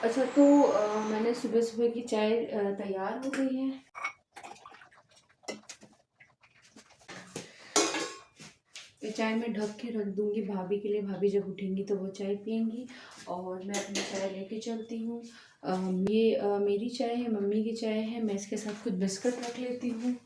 अच्छा तो मैंने सुबह सुबह की चाय तैयार हो गई है। ये चाय मैं ढक के रख दूंगी भाभी के लिए। भाभी जब उठेंगी तो वो चाय पियेंगी और मैं अपनी चाय लेके चलती हूँ। ये मेरी चाय है, मम्मी की चाय है। मैं इसके साथ कुछ बिस्किट रख लेती हूँ।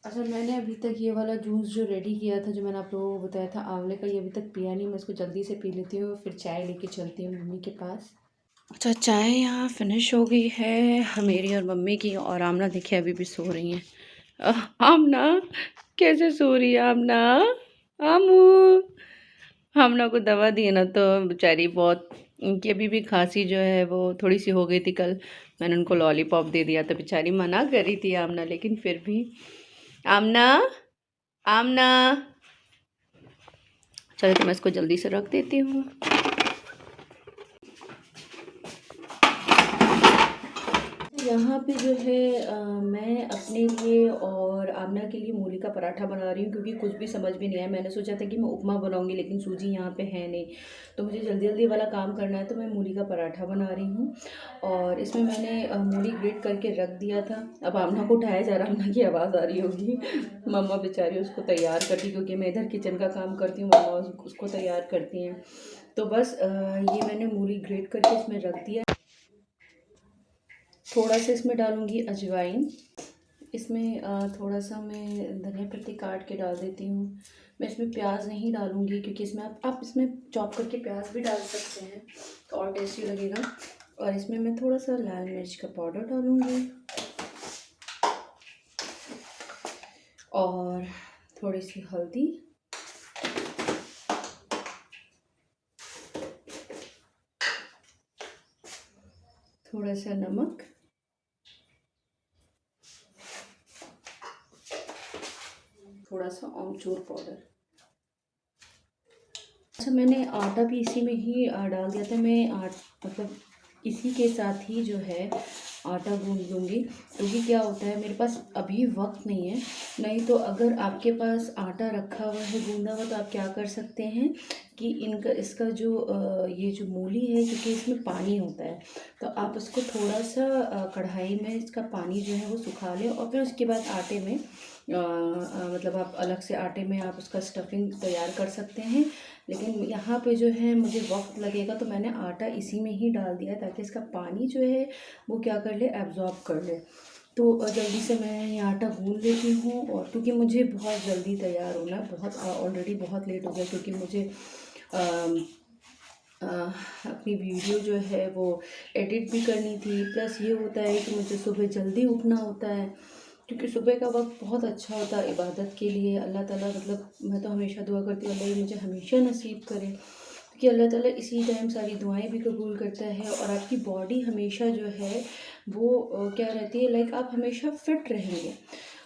अच्छा मैंने अभी तक ये वाला जूस जो रेडी किया था, जो मैंने आप लोगों को बताया था आंवले का, ये अभी तक पिया नहीं। मैं इसको जल्दी से पी लेती हूँ, फिर चाय लेके चलती हूँ मम्मी के पास। अच्छा चाय यहाँ फिनिश हो गई है मेरी और मम्मी की। और आमना देखिए अभी भी सो रही हैं। आमना कैसे सो रही है आमना? आमू, आमना को दवा दी ना तो बेचारी बहुत, उनकी अभी भी खांसी जो है वो थोड़ी सी हो गई थी कल। मैंने उनको लॉलीपॉप दे दिया तो बेचारी मना कर रही थी आमना, लेकिन फिर भी। आमना, आमना, चलो तो मैं इसको जल्दी से रख देती हूँ। यहाँ पे जो है मैं अपने लिए और आमना के लिए मूली का पराठा बना रही हूँ, क्योंकि कुछ भी समझ में नहीं आया। मैंने सोचा था कि मैं उपमा बनाऊँगी, लेकिन सूजी यहाँ पे है नहीं, तो मुझे जल्दी जल्दी वाला काम करना है, तो मैं मूली का पराठा बना रही हूँ। और इसमें मैंने मूली ग्रेट करके रख दिया था। अब आमना को उठाया जा रहा, आमना की आवाज़ आ रही होगी। मम्मा बेचारी उसको तैयार करती, क्योंकि मैं इधर किचन का काम करती हूँ, मम्मा उसको तैयार करती हैं। तो बस ये मैंने मूली ग्रेट करके इसमें रख दिया। थोड़ा सा इसमें डालूंगी अजवाइन। इसमें थोड़ा सा मैं धनिया पत्ती काट के डाल देती हूँ। मैं इसमें प्याज नहीं डालूंगी, क्योंकि इसमें आप इसमें चॉप करके प्याज भी डाल सकते हैं तो और टेस्टी लगेगा। और इसमें मैं थोड़ा सा लाल मिर्च का पाउडर डालूंगी और थोड़ी सी हल्दी, थोड़ा सा नमक, थोड़ा सा आमचूर पाउडर। अच्छा मैंने आटा भी इसी में ही डाल दिया था। मैं मतलब इसी के साथ ही जो है आटा गूंद लूँगी, क्योंकि क्या होता है मेरे पास अभी वक्त नहीं है। नहीं तो अगर आपके पास आटा रखा हुआ है गूंदा हुआ, तो आप क्या कर सकते हैं कि इसका जो ये जो मूली है, क्योंकि इसमें पानी होता है, तो आप उसको थोड़ा सा कढ़ाई में इसका पानी जो है वो सुखा लें, और फिर उसके बाद आटे में मतलब आप अलग से आटे में आप उसका स्टफिंग तैयार कर सकते हैं। लेकिन यहाँ पे जो है मुझे वक्त लगेगा, तो मैंने आटा इसी में ही डाल दिया है, ताकि इसका पानी जो है वो क्या कर ले, एब्जॉर्ब कर ले। तो जल्दी से मैं ये आटा गूंद लेती हूँ, और क्योंकि मुझे बहुत जल्दी तैयार होना है, बहुत ऑलरेडी बहुत लेट हो गया, क्योंकि मुझे अपनी वीडियो जो है वो एडिट भी करनी थी। प्लस ये होता है कि मुझे सुबह जल्दी उठना होता है, क्योंकि सुबह का वक्त बहुत अच्छा होता है इबादत के लिए। अल्लाह ताला मतलब मैं तो हमेशा दुआ करती हूँ, अल्लाह ये मुझे हमेशा नसीब करे, क्योंकि अल्लाह ताला इसी टाइम सारी दुआएं भी कबूल करता है। और आपकी बॉडी हमेशा जो है वो क्या रहती है, लाइक आप हमेशा फिट रहेंगे।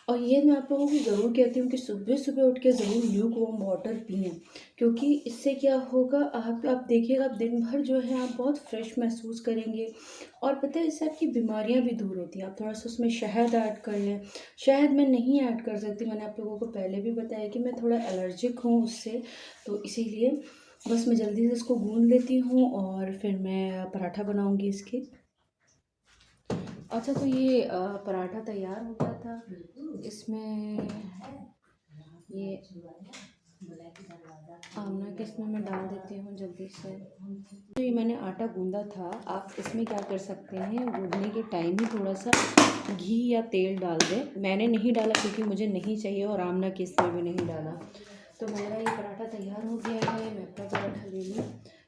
और ये मैं आप लोगों को ज़रूर कहती हूँ कि सुबह सुबह उठ के ज़रूर ल्यूक वार्म वाटर पिएँ, क्योंकि इससे क्या होगा, आप देखिएगा, आप दिन भर जो है आप बहुत फ्रेश महसूस करेंगे। और पता है इससे आपकी बीमारियां भी दूर होती हैं। आप थोड़ा सा उसमें शहद ऐड कर लें। शहद मैं नहीं ऐड कर सकती, मैंने आप लोगों को पहले भी बताया कि मैं थोड़ा एलर्जिक हूँ उससे, तो इसीलिए बस मैं जल्दी से इसको गूंद लेती हूँ और फिर मैं पराठा बनाऊँगी इसके। अच्छा तो ये पराठा तैयार हो गया था। इसमें ये आमना के इसमें मैं डाल देती हूँ जल्दी से। तो ये मैंने आटा गूंदा था, आप इसमें क्या कर सकते हैं, गूंदने के टाइम ही थोड़ा सा घी या तेल डाल दें। मैंने नहीं डाला क्योंकि मुझे नहीं चाहिए, और आमना के इसमें भी नहीं डाला। तो मेरा ये पराठा तैयार हो गया है। मैं अपना पराठा ले लूँ।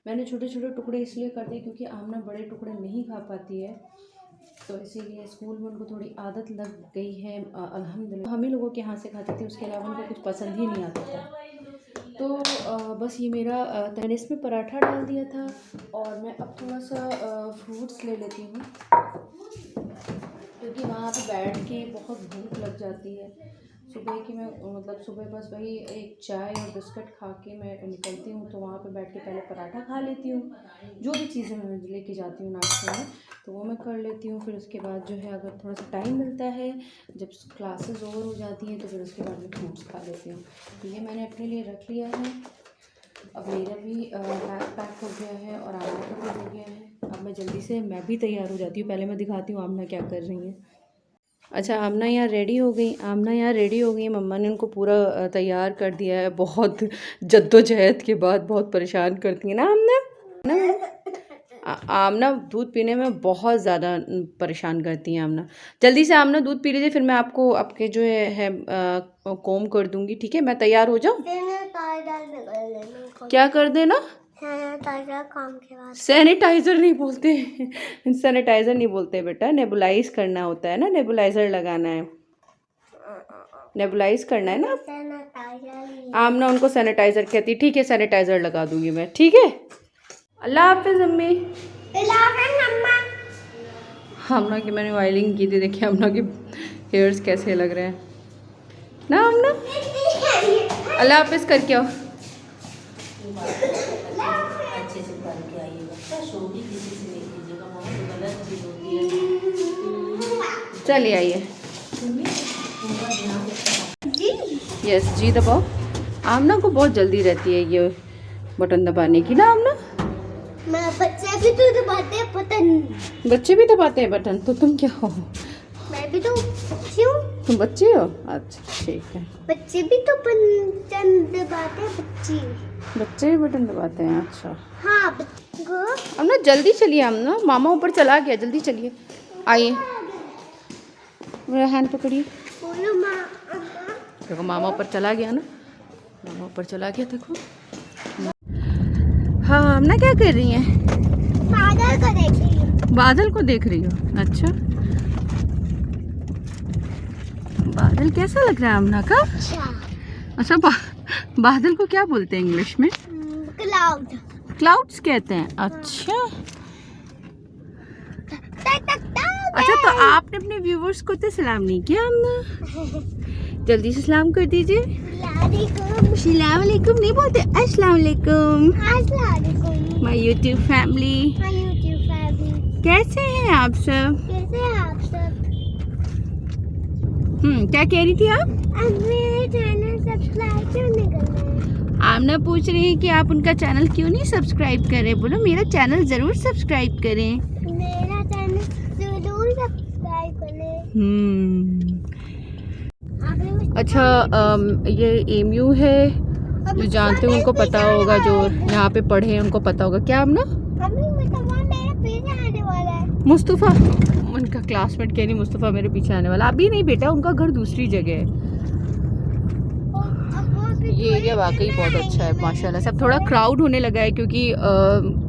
मैंने छोटे छोटे टुकड़े इसलिए कर दिए क्योंकि आमना बड़े टुकड़े नहीं खा पाती है, तो इसीलिए स्कूल में उनको थोड़ी आदत लग गई है। अल्हम्दुलिल्लाह हम ही लोगों के हाथ से खाती थी, उसके अलावा उनको कुछ पसंद ही नहीं आता था। तो बस ये मेरा मैंने इसमें पराठा डाल दिया था। और मैं अब थोड़ा सा फ्रूट्स ले लेती हूँ, क्योंकि वहाँ पे बैठ के बहुत भूख लग जाती है। सुबह की मैं मतलब सुबह बस वही एक चाय और बिस्किट खा के मैं निकलती हूँ, तो वहाँ पे बैठ के पहले पराठा खा लेती हूँ, जो भी चीज़ें मैं लेके जाती हूँ नाश्ते में। तो वो मैं कर लेती हूँ। फिर उसके बाद जो है अगर थोड़ा सा टाइम मिलता है, जब क्लासेस ओवर हो जाती हैं, तो फिर उसके बाद मैं फ्रूट्स खा लेती हूँ। तो ये मैंने अपने लिए रख लिया है। अब मेरा भी बैग पैक हो गया है और आमना का भी हो गया है। अब मैं जल्दी से मैं भी तैयार हो जाती हूँ। पहले मैं दिखाती हूँ आमना क्या कर रही है। अच्छा, आमना यहाँ रेडी हो गई। आमना यहाँ रेडी हो गई। मम्मा ने उनको पूरा तैयार कर दिया है। बहुत जद्दोजहद के बाद बहुत परेशान करती है ना आमना ना। आमना दूध पीने में बहुत ज़्यादा परेशान करती हैं आमना। जल्दी से आमना दूध पी लीजिए, फिर मैं आपको आपके जो है कोम कर दूँगी, ठीक है? मैं तैयार हो जाऊँ। क्या कर देना? काम के बाद सैनिटाइज़र नहीं बोलते सैनिटाइज़र नहीं बोलते बेटा, नेबुलाइज करना होता है ना, नेबुलाइज़र लगाना है, नेबुलाइज करना है ना। आमना उनको सैनिटाइज़र कहती है। ठीक है, सैनिटाइज़र लगा दूँगी मैं, ठीक है? अल्लाह हाफिज़ अम्मी। आमना की मैंने ऑयलिंग की थी, देखिए आमना के हेयर्स कैसे लग रहे हैं ना आमना। अल्लाह हाफिज़ करके आओ। चलिए आइए। यस जी दबाओ। आमना को बहुत जल्दी रहती है ये बटन दबाने की ना आमना। बच्चे भी तो दबाते हैं बटन। बच्चे भी दबाते हैं बटन, तो तुम क्या हो? मैं भी तो बच्ची हूँ। तुम बच्ची हो? अच्छा ठीक है। बच्चे भी तो बटन दबाते हैं। बच्चे भी बटन दबाते हैं? अच्छा हाँ। अब ना जल्दी चलिए, हम ना मामा ऊपर चला गया, जल्दी चलिए। आइए, मेरा हैंड पकड़िए। देखो मामा ऊपर चला गया ना, मामा ऊपर चला गया देखो। हाँ, हम ना क्या कर रही हैं? बादल को देख रही हूँ। बादल को देख रही हो? अच्छा, बादल कैसा लग रहा है आमना का? अच्छा बादल को क्या बोलते हैं इंग्लिश में? क्लाउड। क्लाउड्स कहते हैं। अच्छा अच्छा, तो आपने अपने व्यूवर्स को तो सलाम नहीं किया आमना? जल्दी से सलाम कर दीजिए। अस्सलाम वालेकुम नहीं बोलते, अस्सलाम वालेकुम। My YouTube family. कैसे हैं आप सब? क्या कह रही थी आप? मेरे चैनल सब्सक्राइब क्यों नहीं कर रहे? आमना पूछ रही है कि आप उनका चैनल क्यों नहीं सब्सक्राइब करें। बोलो मेरा चैनल जरूर सब्सक्राइब करें। मेरा चैनल जरूर सब्सक्राइब करें। अच्छा, ये एमयू है, जो जानते हो उनको पता होगा, जो यहाँ पे पढ़े हैं उनको पता होगा। क्या आमना? मुस्तफ़ा, उनका क्लासमेट कह रही मुस्तफ़ा मेरे पीछे आने वाला। अभी नहीं बेटा, उनका घर दूसरी जगह है। ये एरिया वाकई बहुत अच्छा है माशाल्लाह। सब थोड़ा क्राउड होने लगा है क्योंकि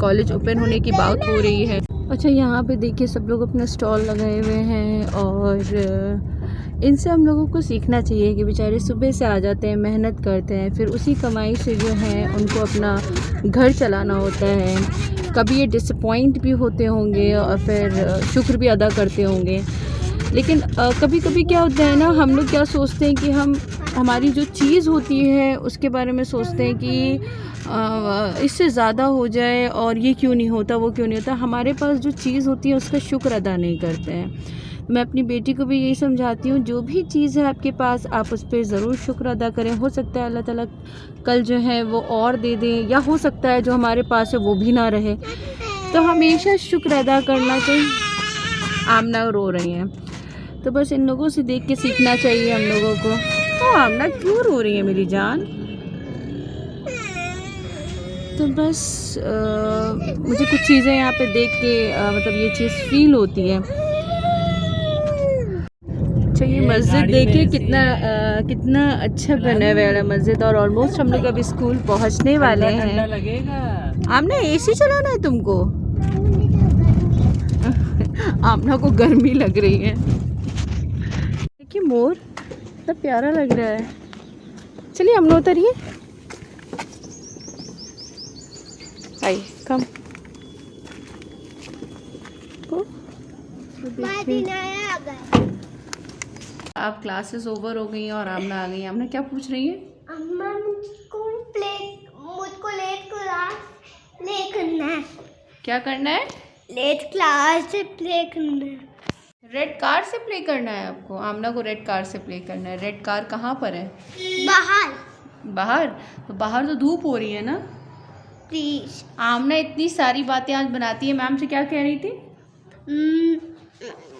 कॉलेज ओपन होने की बात हो रही है। अच्छा, यहाँ पे देखिए सब लोग अपना स्टॉल लगाए हुए हैं और इनसे हम लोगों को सीखना चाहिए कि बेचारे सुबह से आ जाते हैं, मेहनत करते हैं, फिर उसी कमाई से जो है उनको अपना घर चलाना होता है। कभी ये डिसअपॉइंट भी होते होंगे और फिर शुक्र भी अदा करते होंगे, लेकिन कभी कभी क्या होता है ना, हम लोग क्या सोचते हैं कि हमारी जो चीज़ होती है उसके बारे में सोचते हैं कि इससे ज़्यादा हो जाए और ये क्यों नहीं होता, वो क्यों नहीं होता। हमारे पास जो चीज़ होती है उसका शुक्र अदा नहीं करते हैं। मैं अपनी बेटी को भी यही समझाती हूँ, जो भी चीज़ है आपके पास आप उस पर ज़रूर शुक्र अदा करें। हो सकता है अल्लाह ताला कल जो है वो और दे दें, या हो सकता है जो हमारे पास है वो भी ना रहे, तो हमेशा शुक्र अदा करना चाहिए। आमना रो रही हैं, तो बस इन लोगों से देख के सीखना चाहिए हम लोगों को। तो आमना क्यों रो रही है मेरी जान? तो बस मुझे कुछ चीज़ें यहाँ पे देख के मतलब ये चीज़ फील होती है। अच्छा, ये मस्जिद देखिए कितना अच्छा बना हुआ है मस्जिद, और ऑलमोस्ट हम लोग अभी स्कूल पहुँचने वाले हैं। आमना एसी चलाना है तुमको? आमना को गर्मी लग रही है। देखिए मोर कितना प्यारा लग रहा है। चलिए हम लोग उतरिए। आई कम। अब क्लासेस ओवर हो गई और आमना आ गई। आमना क्या पूछ रही है? अम्मा मुझको ले क्लास ले करना है। क्या करना है? रेड कार से प्ले करना है। रेड कार से प्ले करना है आपको? आमना को रेड कार से प्ले करना है। रेड कार कहाँ पर है? बाहर। बाहर? तो बाहर तो धूप हो रही है ना। प्लीज। आमना इतनी सारी बातें आज बनाती है। मैम से क्या कह रही थी?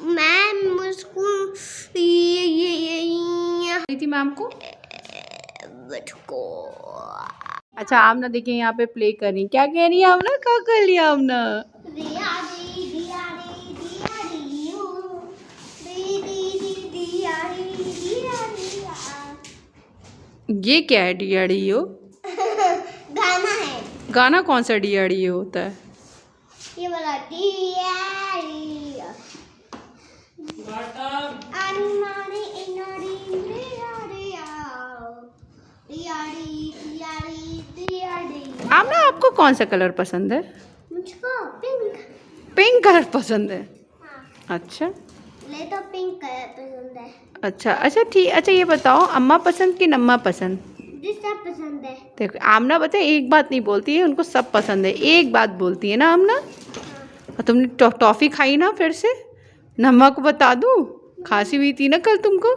मैम मुझको ये थी मैम को। मुझको अच्छा आमना देखिए यहाँ पे प्ले कर रही। क्या कह रही है आमना? क्या कर लिया आमना? ये क्या है? DRDO गाना है। गाना कौन सा DRDO होता है? ये वाला आमना आपको कौन सा कलर पसंद है? मुझको पिंक। पिंक कलर पसंद है। हाँ। अच्छा ले तो पिंक कलर पसंद है। अच्छा अच्छा ठीक। अच्छा ये बताओ अम्मा पसंद कि नम्मा पसंद? जिस सब पसंद है। देखो आमना बताए एक बात नहीं बोलती है, उनको सब पसंद है। एक बात बोलती है ना आमना। और तुमने टॉफ़ी खाई ना फिर से? नम्मा को बता दूँ, खांसी हुई थी ना कल तुमको।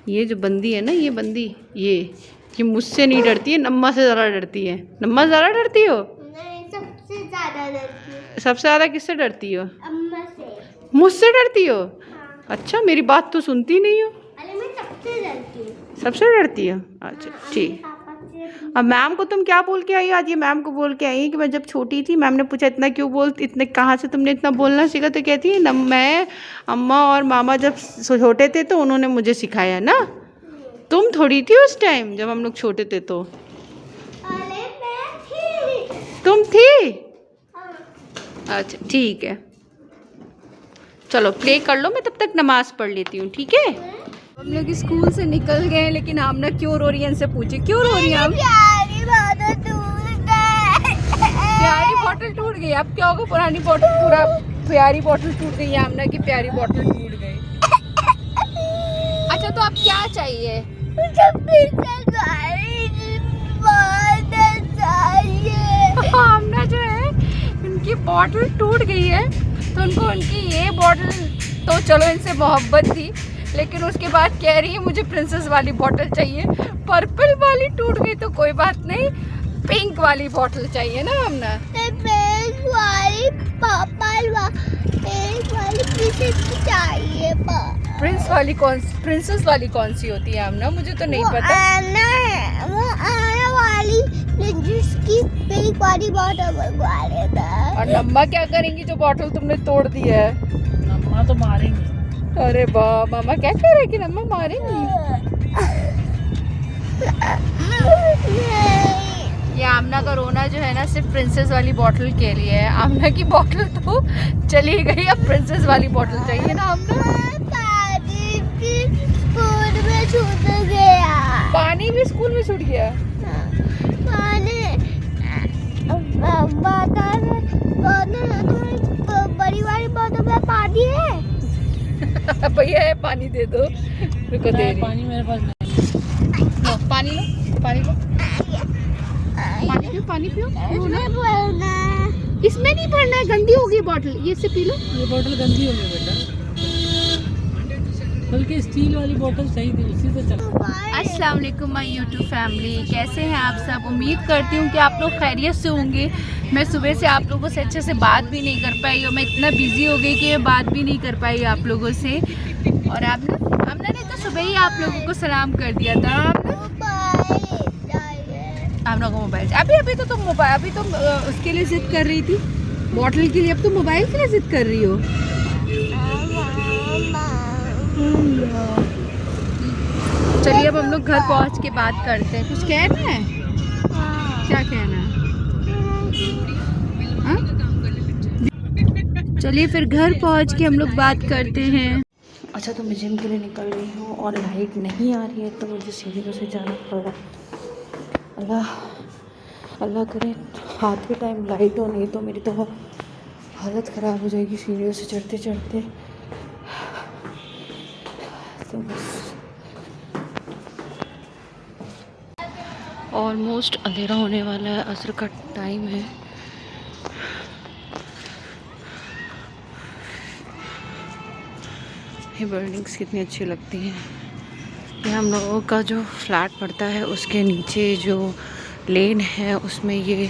ये जो बंदी है ना, ये बंदी ये मुझसे नहीं डरती है, नम्मा से ज़्यादा डरती है। नम्मा ज़्यादा डरती हो? नहीं, सबसे ज़्यादा डरती हूँ। सबसे ज़्यादा किससे डरती हो? अम्मा से। मुझसे डरती हो? हाँ। अच्छा मेरी बात तो सुनती नहीं हो। अरे मैं सबसे डरती हूँ। सबसे डरती हो? अच्छा ठीक। अब मैम को तुम क्या बोल के आई आज? ये मैम को बोल के आई कि मैं जब छोटी थी मैम ने पूछा इतना क्यों बोलती, इतने कहाँ से तुमने इतना बोलना सीखा? तो कहती है न, मैं अम्मा और मामा जब छोटे थे तो उन्होंने मुझे सिखाया ना। तुम थोड़ी थी उस टाइम जब हम लोग छोटे थे तो। अरे मैं थी। तुम थी? हाँ। अच्छा ठीक है, चलो प्ले कर लो, मैं तब तक नमाज पढ़ लेती हूँ। ठीक है हम लोग स्कूल से निकल गए, लेकिन आमना क्यों रो रही है? इनसे पूछे क्यों रो रही है आप? प्यारी बॉटल टूट गई। अब क्या होगा? पुरानी बॉटल पूरा प्यारी बॉटल टूट गई। आमना की प्यारी बॉटल टूट गई। अच्छा तो अब क्या चाहिए? आमना जो है उनकी बॉटल टूट गई है, तो उनको उनकी ये बॉटल तो चलो इनसे मोहब्बत थी, लेकिन उसके बाद कह रही है मुझे प्रिंसेस वाली बॉटल चाहिए। पर्पल वाली टूट गई तो कोई बात नहीं, पिंक वाली बॉटल चाहिए ना आमना? पिंक वाली चाहिए। प्रिंसेस वाली कौन सी होती है आमना? मुझे तो नहीं पता। वो आना वाली जिसकी पिंक वाली बॉटल मंगवा लेता। और नम्मा क्या करेंगी जो बॉटल तुमने तोड़ दी है? नम्मा तो मारेंगी। अरे वाह, मामा क्या कह रहे कि नम्मा मारेंगी? ये आमना का रोना जो है ना सिर्फ प्रिंसेस वाली बॉटल के लिए है। आमना की बॉटल तो चली गई, अब प्रिंसेस वाली बॉटल चाहिए ना आमना। स्कूल में छूट गया। पानी भी स्कूल में छूट गया? बड़ी वाली बोतल में पानी है। भैया है पानी दे दो। रुको दे रही। पानी मेरे पास नहीं। लो पानी लो, पानी लो, पानी पियो, पानी पियो। इसमें नहीं भरना है, गंदी होगी बॉटल, ये से पी लो। ये बोतल गंदी हो गई बेटा, बल्कि स्टील वाली बोतल सही थी, उसी से चला। अस्सलाम वालेकुम माय यूट्यूब फैमिली, कैसे हैं आप सब? उम्मीद करती हूँ कि आप लोग खैरियत से होंगे। मैं सुबह से आप लोगों से अच्छे से बात भी नहीं कर पाई, और मैं इतना बिजी हो गई कि मैं बात भी नहीं कर पाई आप लोगों से। और आमना ने तो सुबह ही आप लोगों को सलाम कर दिया था। आमना को मोबाइल अभी तो तुम मोबाइल, अभी तुम उसके लिए जिद कर रही थी, बॉटल के लिए। अब तुम मोबाइल के लिए जिद कर रही हो। चलिए अब हम लोग घर पहुंच के बात करते हैं। कुछ कहना है? क्या कहना है? चलिए फिर घर पहुंच के हम लोग बात करते हैं। अच्छा तो मैं जिम के लिए निकल रही हूँ और लाइट नहीं आ रही है, तो मुझे सीढ़ियों से जाना पड़ रहा है। अल्लाह करे हाथ के टाइम लाइट हो, नहीं तो मेरी तो हालत ख़राब हो जाएगी सीढ़ियों से चढ़ते चढ़ते। तो बस ऑलमोस्ट अंधेरा होने वाला है, असर का टाइम है। ये बिल्डिंग्स कितनी अच्छी लगती हैं। ये हम लोगों का जो फ्लैट पड़ता है उसके नीचे जो लेन है उसमें ये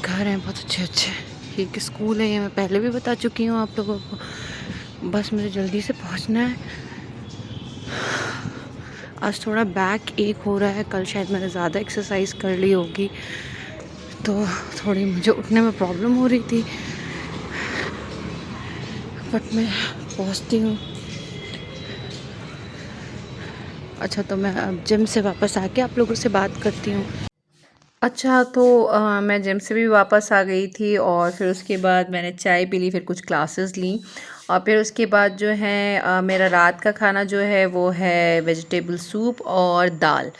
घर हैं बहुत अच्छे अच्छे। ये एक स्कूल है, ये मैं पहले भी बता चुकी हूँ आप लोगों को। बस मुझे जल्दी से पहुँचना है। आज थोड़ा बैक एक हो रहा है, कल शायद मैंने ज़्यादा एक्सरसाइज कर ली होगी तो थोड़ी मुझे उठने में प्रॉब्लम हो रही थी, बट मैं पहुँचती हूँ। अच्छा, तो मैं अब जिम से वापस आके आप लोगों से बात करती हूँ। अच्छा, तो मैं जिम से भी वापस आ गई थी और फिर उसके बाद मैंने चाय पी ली, फिर कुछ क्लासेस ली और फिर उसके बाद जो है मेरा रात का खाना जो है वो है वेजिटेबल सूप और दाल।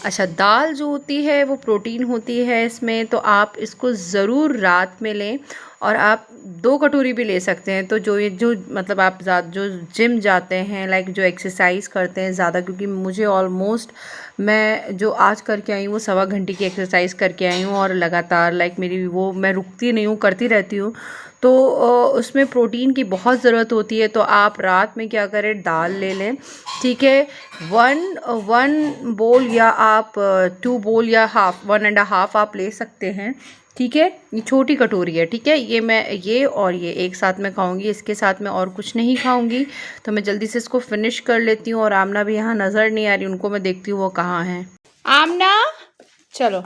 अच्छा, दाल जो होती है वो प्रोटीन होती है इसमें, तो आप इसको ज़रूर रात में लें और आप 2 कटोरी भी ले सकते हैं। तो जो मतलब आप जो जिम जाते हैं, लाइक जो एक्सरसाइज करते हैं ज़्यादा, क्योंकि मुझे ऑलमोस्ट मैं जो आज करके आई हूँ वो 1.25 घंटे की एक्सरसाइज करके आई हूँ और लगातार लाइक मेरी वो मैं रुकती नहीं हूँ, करती रहती हूँ। तो उसमें प्रोटीन की बहुत ज़रूरत होती है। तो आप रात में क्या करें, दाल ले लें, ठीक है। 1 बोल या आप 2 बोल या 1.5 आप ले सकते हैं, ठीक है। ये छोटी कटोरी है, ठीक है। ये मैं ये और ये एक साथ में खाऊंगी, इसके साथ में और कुछ नहीं खाऊंगी। तो मैं जल्दी से इसको फिनिश कर लेती हूँ। और आमना भी यहाँ नज़र नहीं आ रही, उनको मैं देखती हूँ वो कहाँ हैं। आमना, चलो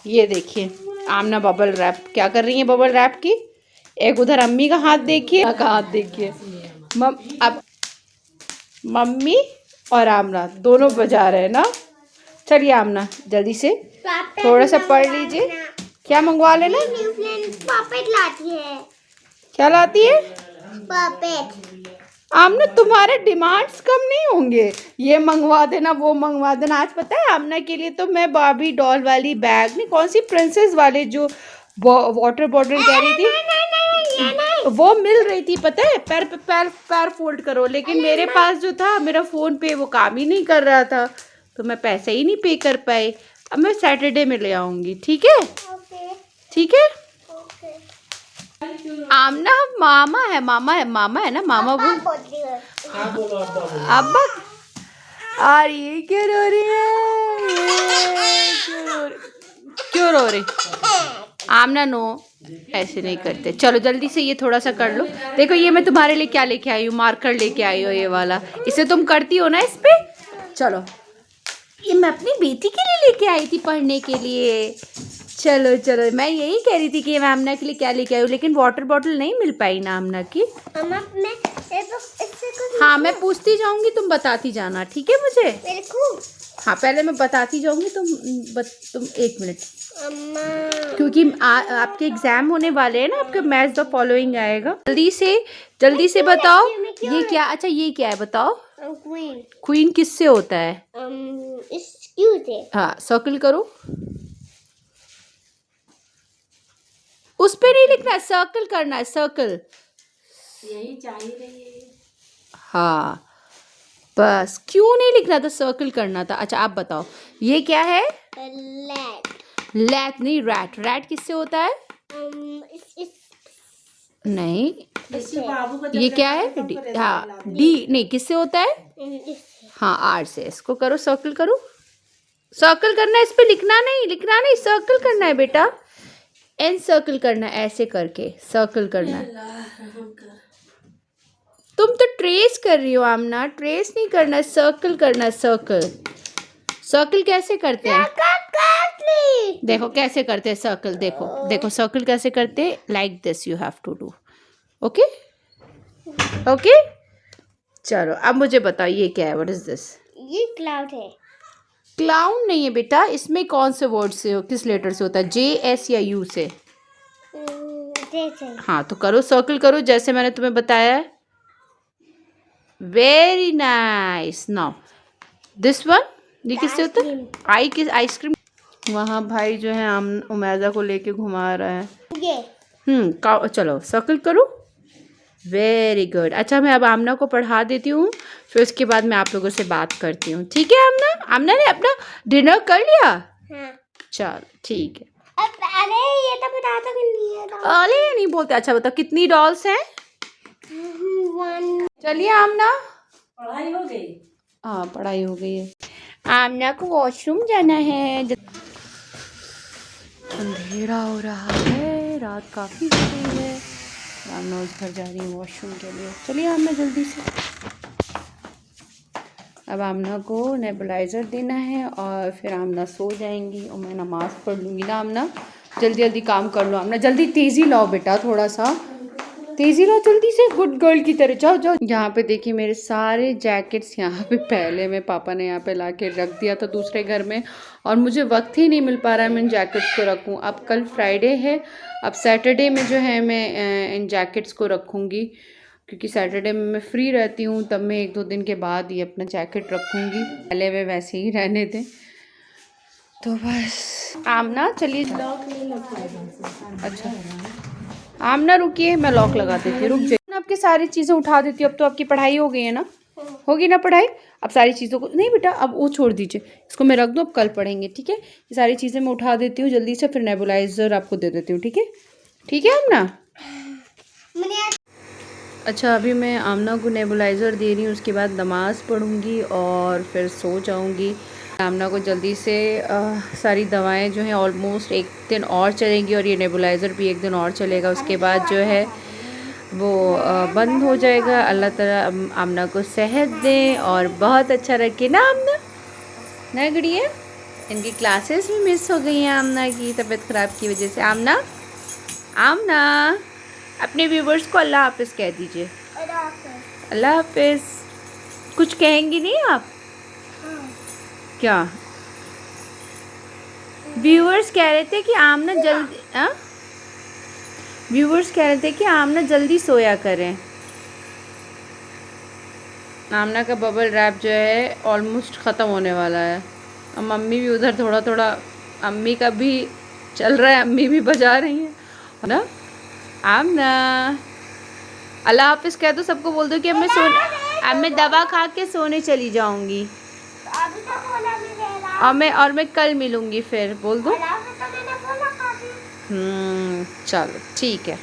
ये देखिए आमना बबल रैप क्या कर रही है, बबल रैप की। एक उधर अम्मी का हाथ देखिए, का हाथ देखिए। अब मम्मी और आमना दोनों बजा रहे हैं ना। चलिए आमना जल्दी से थोड़ा सा पढ़ लीजिए। क्या मंगवा लेना? पपेट लाती है। क्या लाती है? पपेट। आमना तुम्हारे डिमांड्स कम नहीं होंगे, ये मंगवा देना वो मंगवा देना। आज पता है आमना के लिए तो मैं बार्बी डॉल वाली बैग नहीं, कौन सी प्रिंसेस वाले जो वाटर बॉटल कह रही थी वो मिल रही थी, पता है। पैर फोल्ड करो, लेकिन मेरे पास जो था मेरा फ़ोन पे वो काम ही नहीं कर रहा था, तो मैं पैसे ही नहीं पे कर पाई। अब मैं सैटरडे में ले आऊँगी, ठीक है? ठीक है। आमना मामा है ना, मामा बोल। अब्बा, और ये क्यों रो रही है? क्यों रो रही? आमना नो, ऐसे नहीं करते। चलो जल्दी से ये थोड़ा सा कर लो। देखो ये मैं तुम्हारे लिए क्या लेके आई हूँ, मार्कर लेके आई हूँ ये वाला। इसे तुम करती हो ना इस पे। चलो, ये मैं अपनी बेटी के लिए लेके आई थी पढ़ने के लिए। चलो चलो, मैं यही कह रही थी कि मैं आमना के लिए क्या लेके आई हूँ, लेकिन वाटर बॉटल नहीं मिल पाई ना आमना की। हाँ, मैं पूछती जाऊंगी, तुम बताती जाना, ठीक है मुझे। हाँ, पहले मैं बताती जाऊंगी, तुम 1 मिनट, क्योंकि आपके एग्जाम होने वाले हैं ना, आपके मैच द फॉलोइंग आएगा। जल्दी से बताओ ये क्या। अच्छा, ये क्या है बताओ? क्वीन किससे होता है? हाँ, सर्कल करो। उस पे नहीं लिखना है, सर्कल करना है, सर्कल। यही चाहिए रही है। हाँ, बस क्यों नहीं लिखना था, सर्कल करना था। अच्छा, आप बताओ ये क्या है? लैट नहीं, रैट। रैट किससे होता है? नहीं, ये क्या है? हाँ, डी नहीं, किससे होता है? हाँ, आर से। इसको करो, सर्कल करो। सर्कल करना है, इस पे लिखना नहीं, सर्कल करना है बेटा। एन सर्कल करना है, ऐसे करके सर्कल करना है। तुम तो ट्रेस कर रही हो आमना, ट्रेस नहीं करना है, सर्कल करना है। सर्कल कैसे करते हैं? देखो कैसे करते हैं सर्कल, देखो सर्कल कैसे करते हैं। Like this you have to do. Okay okay, चलो अब मुझे बताओ ये क्या है? What is this? ये क्लाउड है। क्लाउन नहीं है बेटा, इसमें कौन से वर्ड से, किस लेटर से होता है? जे, एस या यू से? हाँ, तो करो, सर्कल करो जैसे मैंने तुम्हें बताया है। Very nice. Now this one, ये किससे होता है? आइसक्रीम। वहाँ भाई जो है उमैदा को लेके घुमा रहा है। चलो सर्कल करो। Very good. अच्छा, मैं अब आमना को पढ़ा देती हूँ, फिर उसके बाद मैं आप लोगों से बात करती हूँ, ठीक है? आमना ने अपना डिनर कर लिया? हाँ। चल ठीक है। अरे ये तो बता तो नहीं है। अरे नहीं बोलते। अच्छा बताओ कितनी डॉल्स हैं? चलिए आमना। पढ़ाई हो गई। हाँ पढ़ाई हो गई है। आमना को वॉशरूम जाना है। अंधेरा हो रहा है, रात काफ़ी हो गई है। आमना उस घर जा रही है वॉशरूम के लिए। चलिए आमना जल्दी से। अब आमना को नेबुलाइज़र देना है और फिर आमना सो जाएंगी और मैं नमाज़ पढ़ लूँगी ना आमना। जल्दी जल्दी काम कर लो आमना, जल्दी तेज़ी लाओ बेटा, थोड़ा सा तेज़ी लाओ जल्दी से, गुड गर्ल की तरह। जाओ जाओ। यहाँ पे देखिए मेरे सारे जैकेट्स यहाँ पे पहले में पापा ने यहाँ पे ला के रख दिया था दूसरे घर में, और मुझे वक्त ही नहीं मिल पा रहा है मैं इन जैकेट्स को रखूँ। अब कल फ्राइडे है, अब सैटरडे में जो है मैं इन जैकेट्स को रखूँगी, क्योंकि सैटरडे में मैं फ्री रहती हूँ, तब मैं 1-2 दिन के बाद ये अपना जैकेट रखूँगी। पहले वे वैसे ही रहने दें। तो बस आमना चलिए। अच्छा आमना रुकिए, मैं लॉक लगा देती हूँ, रुक जाइए। आपकी सारी चीज़ें उठा देती हूँ। अब तो आपकी पढ़ाई हो गई है ना, होगी ना पढ़ाई। अब सारी चीज़ों को नहीं बेटा, अब वो छोड़ दीजिए, इसको मैं रख दूँ, अब कल पढ़ेंगे, ठीक है। ये सारी चीज़ें मैं उठा देती हूँ जल्दी से, फिर नेबुलाइज़र आपको दे देती हूँ, ठीक है। ठीक है आमना। अच्छा अभी मैं आमना को नेबुलाइज़र दे रही हूँ, उसके बाद नमाज़ पढ़ूँगी और फिर सो जाऊँगी। आमना को जल्दी से सारी दवाएं जो हैं ऑलमोस्ट 1 दिन और चलेंगी, और ये नेबुलाइज़र भी 1 दिन और चलेगा। उसके बाद जो है वो बंद हो जाएगा। अल्लाह ताला आमना को सेहत दे और बहुत अच्छा रखे ना आमना। ना गुड़िया, इनकी क्लासेस भी मिस हो गई हैं आमना की तबीयत ख़राब की वजह से। आमना आमना अपने व्यूवर्स को अल्लाह हाफिज़ कह दीजिए। अल्लाह हाफिज़। कुछ कहेंगी नहीं आप? क्या व्यूवर्स कह रहे थे कि आमना जल्दी व्यूवर्स कह रहे थे कि आमना जल्दी सोया करें। आमना का बबल रैप जो है ऑलमोस्ट ख़त्म होने वाला है। और मम्मी भी उधर थोड़ा थोड़ा, अम्मी का भी चल रहा है, अम्मी भी बजा रही हैं ना। आमना अल्लाह हाफिज़ कह दो, सबको बोल दो कि अब मैं दवा खा के सोने चली जाऊंगी, और मैं कल मिलूंगी, फिर बोल दो। चलो ठीक है।